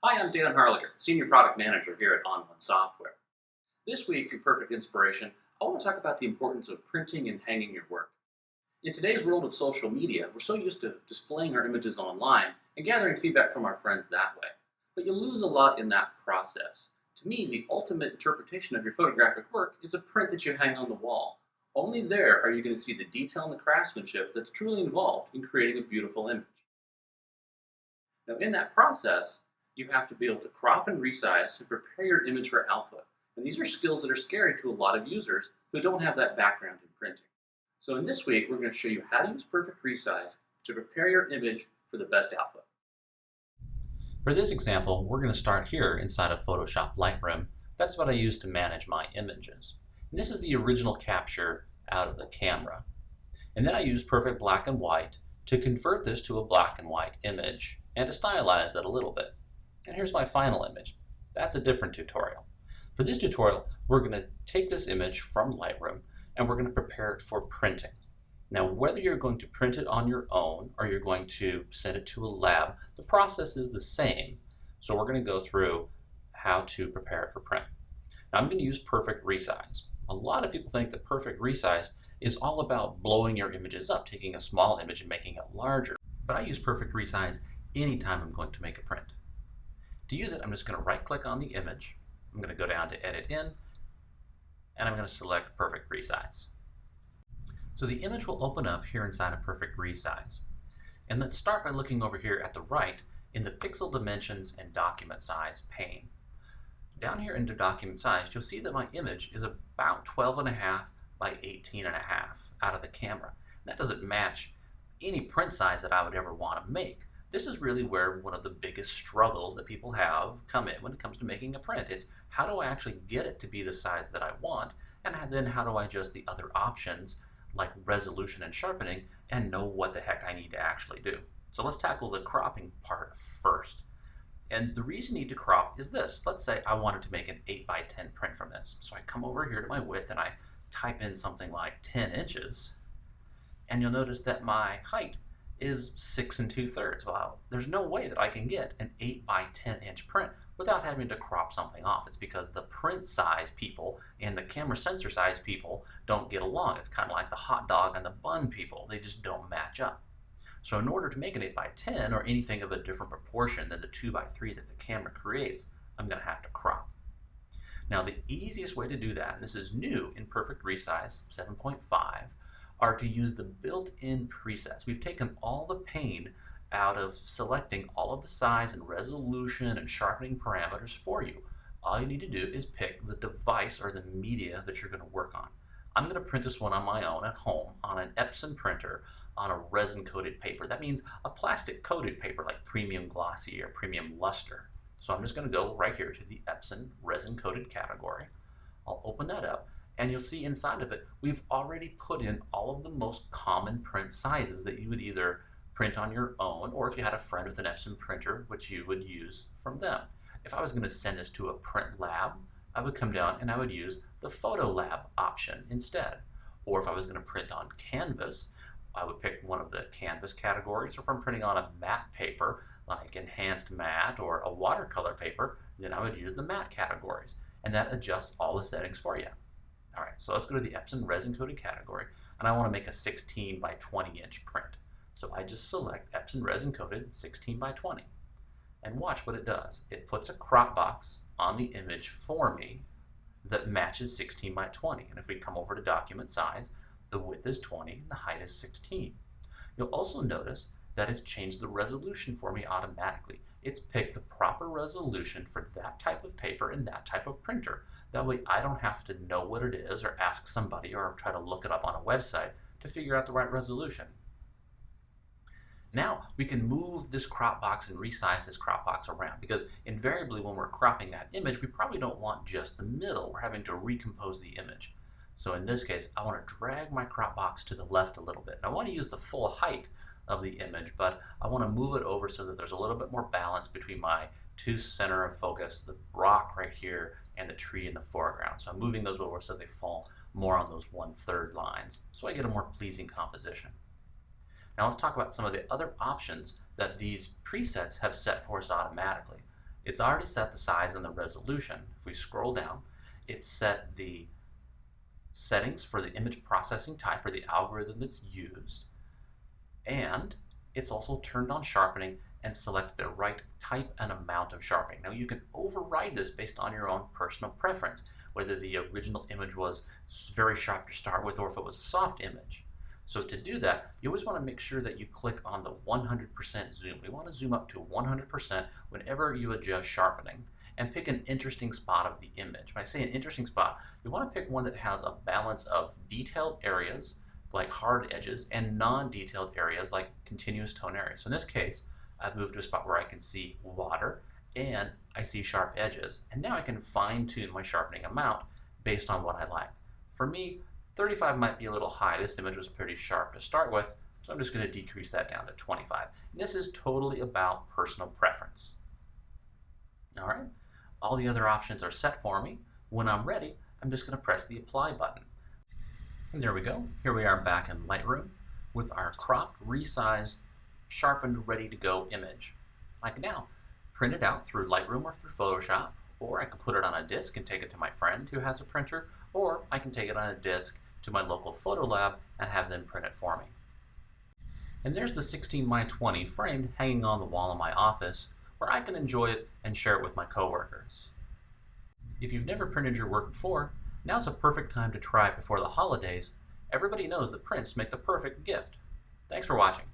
Hi, I'm Dan Harliger, Senior Product Manager here at On One Software. This week in Perfect Inspiration, I want to talk about the importance of printing and hanging your work. In today's world of social media, we're so used to displaying our images online and gathering feedback from our friends that way. But you lose a lot in that process. To me, the ultimate interpretation of your photographic work is a print that you hang on the wall. Only there are you going to see the detail and the craftsmanship that's truly involved in creating a beautiful image. Now, in that process, you have to be able to crop and resize and prepare your image for output. And these are skills that are scary to a lot of users who don't have that background in printing. So in this week, we're going to show you how to use Perfect Resize to prepare your image for the best output. For this example, we're going to start here inside of Photoshop Lightroom. That's what I use to manage my images. And this is the original capture out of the camera. And then I use Perfect Black and White to convert this to a black and white image and to stylize it a little bit. And here's my final image. That's a different tutorial. For this tutorial, we're going to take this image from Lightroom and we're going to prepare it for printing. Now, whether you're going to print it on your own or you're going to send it to a lab, the process is the same. So we're going to go through how to prepare it for print. Now, I'm going to use Perfect Resize. A lot of people think that Perfect Resize is all about blowing your images up, taking a small image and making it larger. But I use Perfect Resize anytime I'm going to make a print. To use it, I'm just going to right-click on the image. I'm going to go down to Edit In, and I'm going to select Perfect Resize. So the image will open up here inside of Perfect Resize. And let's start by looking over here at the right in the Pixel Dimensions and Document Size pane. Down here into Document Size, you'll see that my image is about 12.5 by 18.5 out of the camera. That doesn't match any print size that I would ever want to make. This is really where one of the biggest struggles that people have come in when it comes to making a print. It's how do I actually get it to be the size that I want, and then how do I adjust the other options like resolution and sharpening and know what the heck I need to actually do. So let's tackle the cropping part first. And the reason you need to crop is this. Let's say I wanted to make an 8 by 10 print from this. So I come over here to my width and I type in something like 10 inches, and you'll notice that my height is 6 2/3. Well, there's no way that I can get an 8 by 10 inch print without having to crop something off. It's because the print size people and the camera sensor size people don't get along. It's kind of like the hot dog and the bun people. They just don't match up. So in order to make an 8 by 10 or anything of a different proportion than the 2 by 3 that the camera creates, I'm going to have to crop. Now the easiest way to do that, and this is new in Perfect Resize 7.5, are to use the built-in presets. We've taken all the pain out of selecting all of the size and resolution and sharpening parameters for you. All you need to do is pick the device or the media that you're going to work on. I'm going to print this one on my own at home on an Epson printer on a resin-coated paper. That means a plastic-coated paper like Premium Glossy or Premium Luster. So I'm just going to go right here to the Epson resin-coated category. I'll open that up, and you'll see inside of it, we've already put in all of the most common print sizes that you would either print on your own, or if you had a friend with an Epson printer, which you would use from them. If I was going to send this to a print lab, I would come down and I would use the Photo Lab option instead. Or if I was going to print on canvas, I would pick one of the canvas categories, or if I'm printing on a matte paper, like enhanced matte or a watercolor paper, then I would use the matte categories. And that adjusts all the settings for you. All right, so let's go to the Epson resin coated category, and I want to make a 16 by 20 inch print. So I just select Epson resin coated 16 by 20, and watch what it does. It puts a crop box on the image for me that matches 16 by 20. And if we come over to document size, the width is 20 and the height is 16. You'll also notice that it's changed the resolution for me automatically. It's picked the proper resolution for that type of paper and that type of printer. That way I don't have to know what it is or ask somebody or try to look it up on a website to figure out the right resolution. Now we can move this crop box and resize this crop box around, because invariably when we're cropping that image, we probably don't want just the middle. We're having to recompose the image. So in this case, I want to drag my crop box to the left a little bit. I want to use the full height of the image, but I want to move it over so that there's a little bit more balance between my two center of focus, the rock right here and the tree in the foreground. So I'm moving those over so they fall more on those 1/3 lines, so I get a more pleasing composition. Now let's talk about some of the other options that these presets have set for us automatically. It's already set the size and the resolution. If we scroll down, it's set the settings for the image processing type or the algorithm that's used, and it's also turned on sharpening and selected the right type and amount of sharpening. Now you can override this based on your own personal preference, whether the original image was very sharp to start with or if it was a soft image. So to do that, you always want to make sure that you click on the 100% zoom. We want to zoom up to 100% whenever you adjust sharpening, and pick an interesting spot of the image. When I say an interesting spot, you want to pick one that has a balance of detailed areas like hard edges and non-detailed areas like continuous tone areas. So in this case, I've moved to a spot where I can see water and I see sharp edges. And now I can fine-tune my sharpening amount based on what I like. For me, 35 might be a little high. This image was pretty sharp to start with, so I'm just going to decrease that down to 25. And this is totally about personal preference. All right, all the other options are set for me. When I'm ready, I'm just going to press the apply button. And there we go. Here we are back in Lightroom with our cropped, resized, sharpened, ready to go image. I can now print it out through Lightroom or through Photoshop, or I can put it on a disk and take it to my friend who has a printer, or I can take it on a disk to my local photo lab and have them print it for me. And there's the 16x20 framed hanging on the wall in my office where I can enjoy it and share it with my coworkers. If you've never printed your work before, now's a perfect time to try it before the holidays. Everybody knows that prints make the perfect gift. Thanks for watching.